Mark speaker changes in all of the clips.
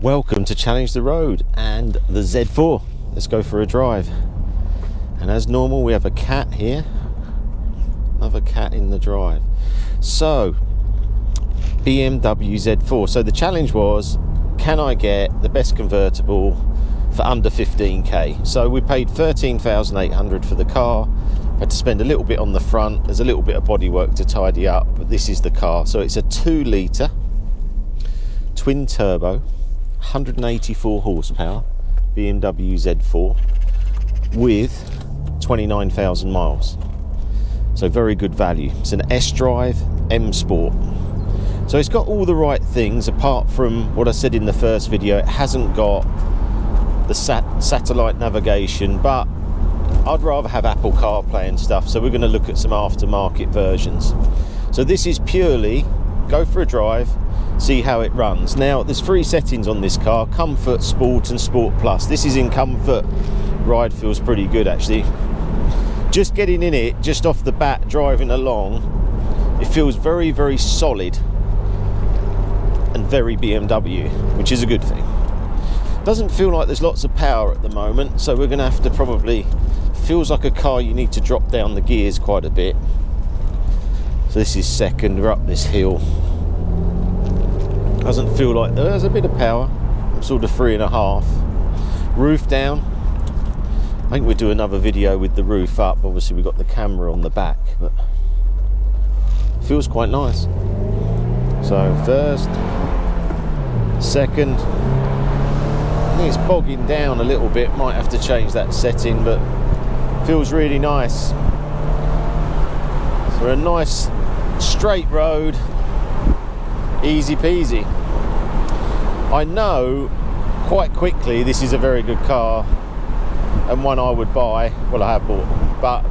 Speaker 1: Welcome to Challenge the Road and the Z4. Let's go for a drive. And as normal, we have a cat here. Another cat in the drive. So, BMW Z4. So the challenge was, can I get the best convertible for under 15k? So we paid 13,800 for the car. Had to spend a little bit on the front. There's a little bit of bodywork to tidy up, but this is the car. So it's a 2-litre twin turbo, 184 horsepower BMW Z4 with 29,000 miles. So very good value. It's an S-Drive M Sport. So it's got all the right things apart from what I said in the first video. It hasn't got the satellite navigation, but I'd rather have Apple CarPlay and stuff, so we're going to look at some aftermarket versions. So this is purely go for a drive, see how it runs. Now there's 3 settings on this car: Comfort, Sport and Sport Plus. This is in Comfort. Ride feels pretty good actually. Just getting in it, just off the bat, driving along, it feels very, very solid and very BMW, which is a good thing. Doesn't feel like there's lots of power at the moment, so we're going to have to probably, feels like a car you need to drop down the gears quite a bit. So this is second, we're up this hill. Doesn't feel like there's a bit of power. I'm sort of 3.5. Roof down. I think we'll do another video with the roof up. Obviously we've got the camera on the back, but feels quite nice. So first, second. I think it's bogging down a little bit. Might have to change that setting, but feels really nice. So a nice straight road, easy peasy. I know quite quickly this is a very good car and one I would buy. Well, I have bought, but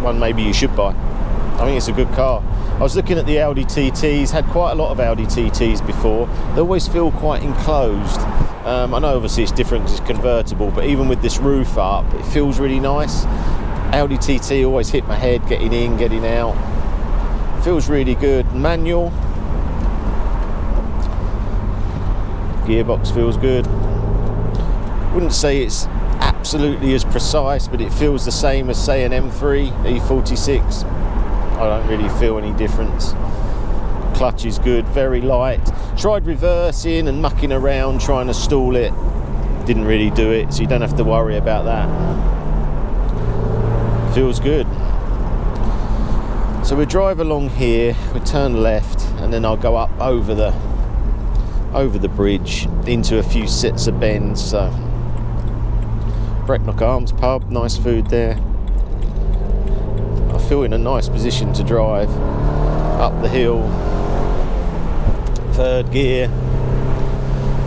Speaker 1: one maybe you should buy. I think it's a good car. I was looking at the Audi TTs, had quite a lot of Audi TTs before. They always feel quite enclosed. I know obviously it's different because it's convertible, but even with this roof up, it feels really nice. Audi TT always hit my head, getting in, getting out. Feels really good. Manual. Gearbox feels good. Wouldn't say it's absolutely as precise, but it feels the same as say an M3 E46. I don't really feel any difference. Clutch is good, very light. Tried reversing and mucking around trying to stall it. Didn't really do it, so you don't have to worry about that. Feels good. So we drive along here, we turn left, and then I'll go up over the bridge into a few sets of bends. So Brecknock Arms pub, nice food there. I feel in a nice position to drive up the hill. Third gear.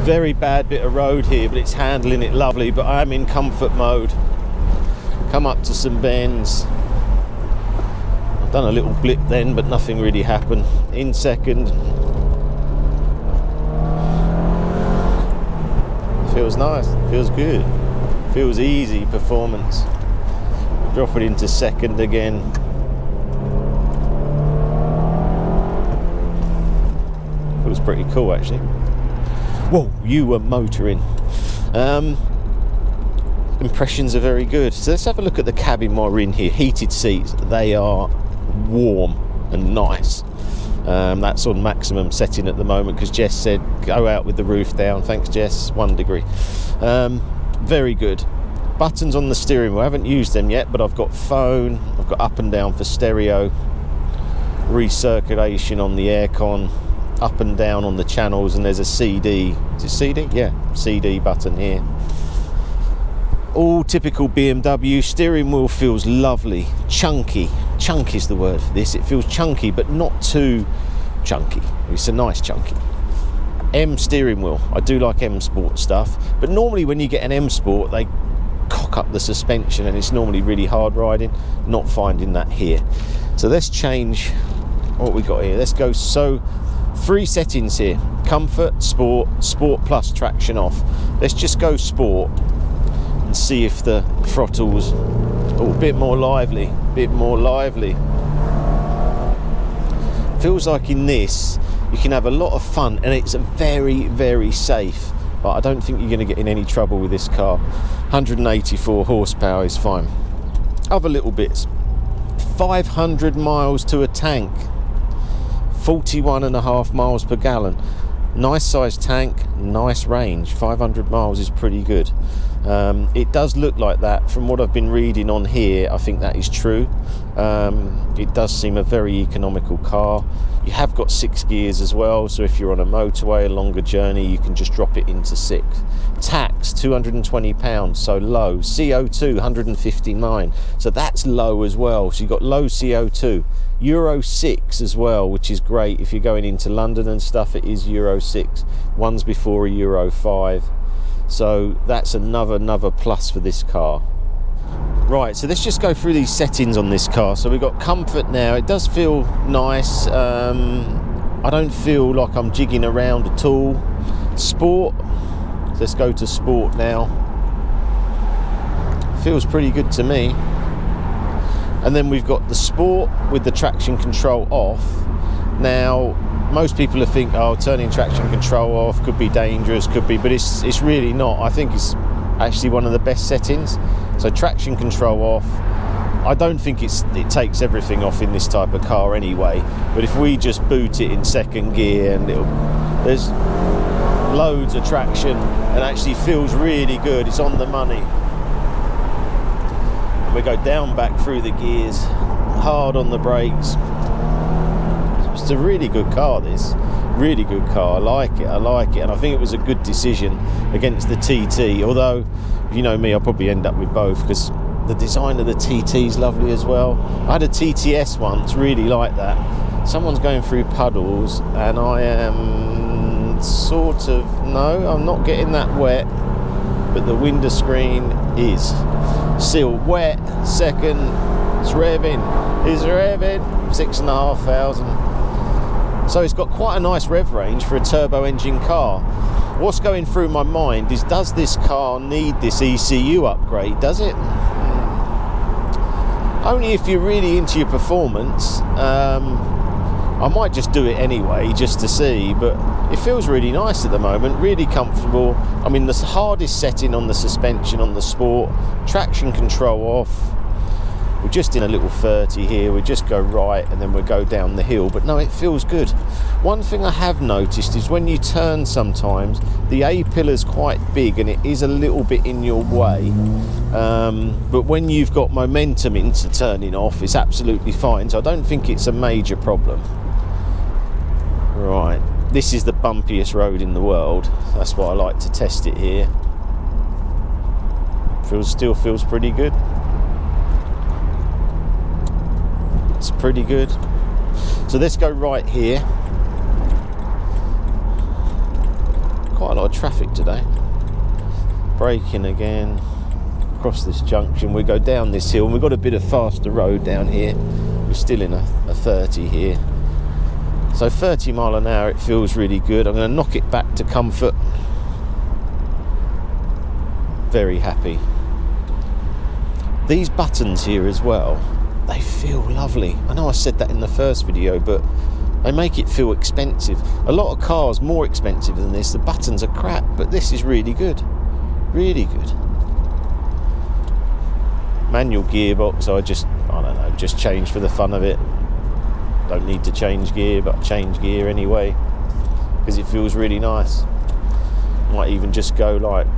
Speaker 1: Very bad bit of road here, but it's handling it lovely. But I am in comfort mode. Come up to some bends. I've done a little blip then, but nothing really happened. In second. Feels nice, feels good. Feels easy, performance. Drop it into second again. Feels pretty cool actually. Whoa, you were motoring. Impressions are very good. So let's have a look at the cabin while we're in here. Heated seats, they are warm and nice. That's on maximum setting at the moment because Jess said go out with the roof down. Thanks Jess, 1 degree. Very good. Buttons on the steering wheel, I haven't used them yet, but I've got phone, I've got up and down for stereo, recirculation on the aircon, up and down on the channels, and there's a CD. Is it CD? Yeah, CD button here. All typical BMW. Steering wheel feels lovely, chunky. Chunky is the word for this. It feels chunky, but not too chunky. It's a nice chunky. M steering wheel. I do like M Sport stuff, but normally when you get an M Sport, they cock up the suspension and it's normally really hard riding. Not finding that here. So let's change what we got here. Let's go. So 3 settings here: Comfort, Sport, Sport Plus traction off. Let's just go Sport and see if the throttle's a bit more lively, Feels like in this you can have a lot of fun and it's very, very safe. but I don't think you're going to get in any trouble with this car. 184 horsepower is fine. Other little bits: 500 miles to a tank, 41.5 miles per gallon. Nice size tank, nice range. 500 miles is pretty good. It does look like that from what I've been reading on here. I think that is true. It does seem a very economical car. You have got 6 gears as well, so if you're on a motorway, a longer journey, you can just drop it into 6. Tax, £220, so low. CO2, 159, so that's low as well. So you've got low CO2. Euro 6 as well, which is great if you're going into London and stuff. It is Euro 6. One's before a Euro 5. So that's another plus for this car. Right, so let's just go through these settings on this car. So we've got comfort now. It does feel nice. I don't feel like I'm jigging around at all. Sport. Let's go to sport now. Feels pretty good to me. And then we've got the sport with the traction control off. Now, most people think, oh, turning traction control off could be dangerous, could be, but it's really not. I think it's actually one of the best settings. So traction control off. I don't think it takes everything off in this type of car anyway, but if we just boot it in second gear, and there's loads of traction and actually feels really good. It's on the money. And we go down back through the gears, hard on the brakes. It's a really good car, this. Really good car. I like it, and I think it was a good decision against the TT, although, you know me, I'll probably end up with both, because the design of the TT is lovely as well. I had a TTS once, really like that. Someone's going through puddles, and I am sort of, no, I'm not getting that wet, but the window screen is still wet. Second, it's revving, 6,500. So it's got quite a nice rev range for a turbo engine car. What's going through my mind is, does this car need this ECU upgrade? Does it? Only if you're really into your performance. I might just do it anyway, just to see, but it feels really nice at the moment, really comfortable. I mean, the hardest setting on the suspension on the sport, traction control off. We're just in a little 30 here, we just go right and then we go down the hill, but no, it feels good. One thing I have noticed is when you turn sometimes, the A-pillar's quite big and it is a little bit in your way, but when you've got momentum into turning off, it's absolutely fine, so I don't think it's a major problem. Right, this is the bumpiest road in the world, that's why I like to test it here. Still feels pretty good. It's pretty good. So let's go right here. Quite a lot of traffic today. Braking again. Across this junction. We go down this hill and we've got a bit of faster road down here. We're still in a 30 here. So 30 mile an hour, it feels really good. I'm going to knock it back to comfort. Very happy. These buttons here as well, they feel lovely. I know I said that in the first video, but they make it feel expensive. A lot of cars more expensive than this, the buttons are crap, but this is really good. Really good. Manual gearbox, I don't know, just change for the fun of it. Don't need to change gear, but I change gear anyway, because it feels really nice. Might even just go like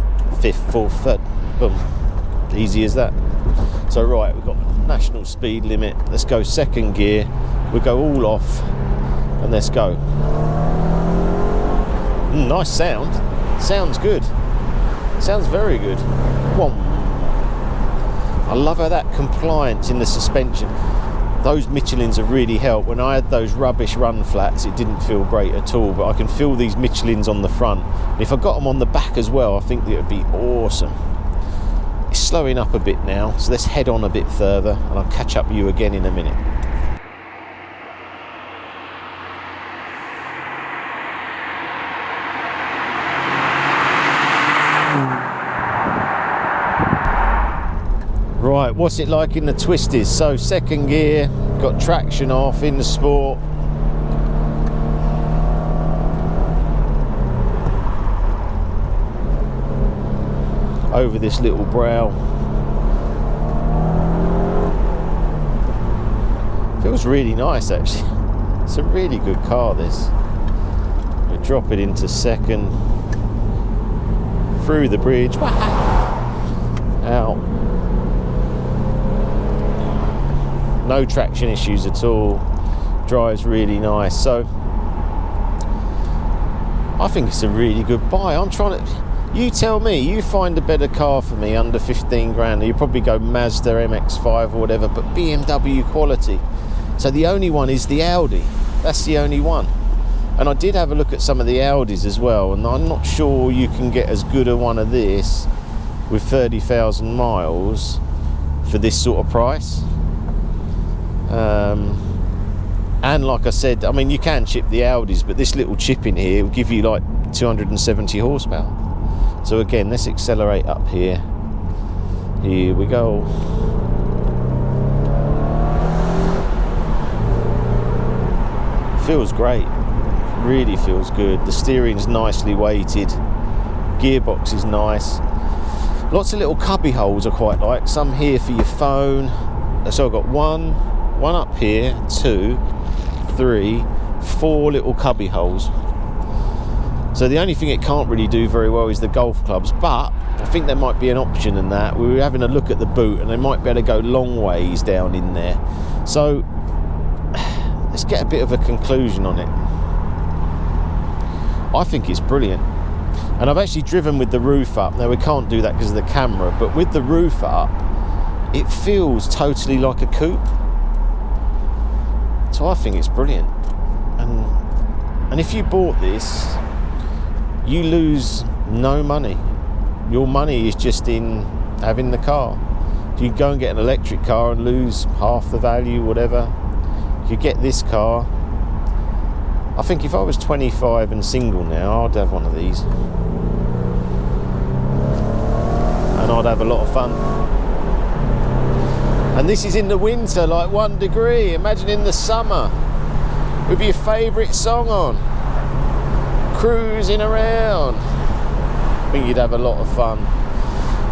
Speaker 1: 5th, 4th, 3rd, boom. Easy as that. So right, we've got national speed limit. Let's go second gear. We'll go all off and let's go. Nice sound. Sounds good. Sounds very good. Whoa. I love how that compliance in the suspension. Those Michelins have really helped. When I had those rubbish run flats, it didn't feel great at all, but I can feel these Michelins on the front. And if I got them on the back as well, I think that would be awesome. It's slowing up a bit now, so let's head on a bit further and I'll catch up with you again in a minute. Right, what's it like in the twisties? So second gear, got traction off in the sport. over this little brow. Feels really nice actually. It's a really good car this. We drop it into second, through the bridge, out. No traction issues at all. Drives really nice. So I think it's a really good buy. I'm trying to, you tell me, you find a better car for me under 15 grand. You probably go Mazda MX-5 or whatever, but BMW quality. So the only one is the Audi. That's the only one. And I did have a look at some of the Audis as well, and I'm not sure you can get as good a one of this with 30,000 miles for this sort of price. And like I said, I mean, you can chip the Audis, but this little chip in here will give you like 270 horsepower. So again, let's accelerate up here. Here we go. Feels great, really feels good. The steering's nicely weighted, gearbox is nice. Lots of little cubby holes I quite like. Some here for your phone. So I've got one up here, 2, 3, 4 little cubby holes. So the only thing it can't really do very well is the golf clubs, but I think there might be an option in that. We were having a look at the boot and they might be able to go long ways down in there. So let's get a bit of a conclusion on it. I think it's brilliant. And I've actually driven with the roof up. Now we can't do that because of the camera, but with the roof up, it feels totally like a coupe. So I think it's brilliant. And if you bought this, you lose no money. Your money is just in having the car. You can go and get an electric car and lose half the value, whatever. You get this car. I think if I was 25 and single now, I'd have one of these. And I'd have a lot of fun. And this is in the winter, like 1 degree. Imagine in the summer with your favourite song on, cruising around. I think you'd have a lot of fun.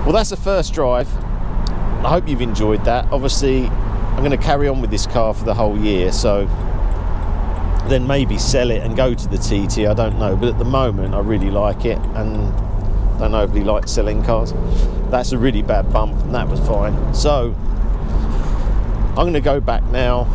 Speaker 1: Well, that's the first drive. I hope you've enjoyed that. Obviously, I'm going to carry on with this car for the whole year, so then maybe sell it and go to the TT, I don't know. But at the moment, I really like it and don't overly like selling cars. That's a really bad bump and that was fine. So I'm going to go back now.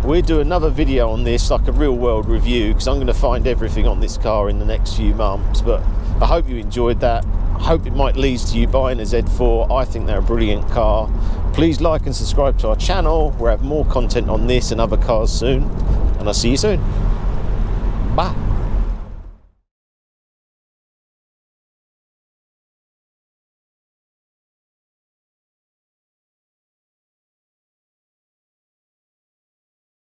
Speaker 1: We'll do another video on this, like a real world review, because I'm going to find everything on this car in the next few months. But I hope you enjoyed that. I hope it might lead to you buying a Z4. I think they're a brilliant car. Please like and subscribe to our channel. We'll have more content on this and other cars soon. And I'll see you soon.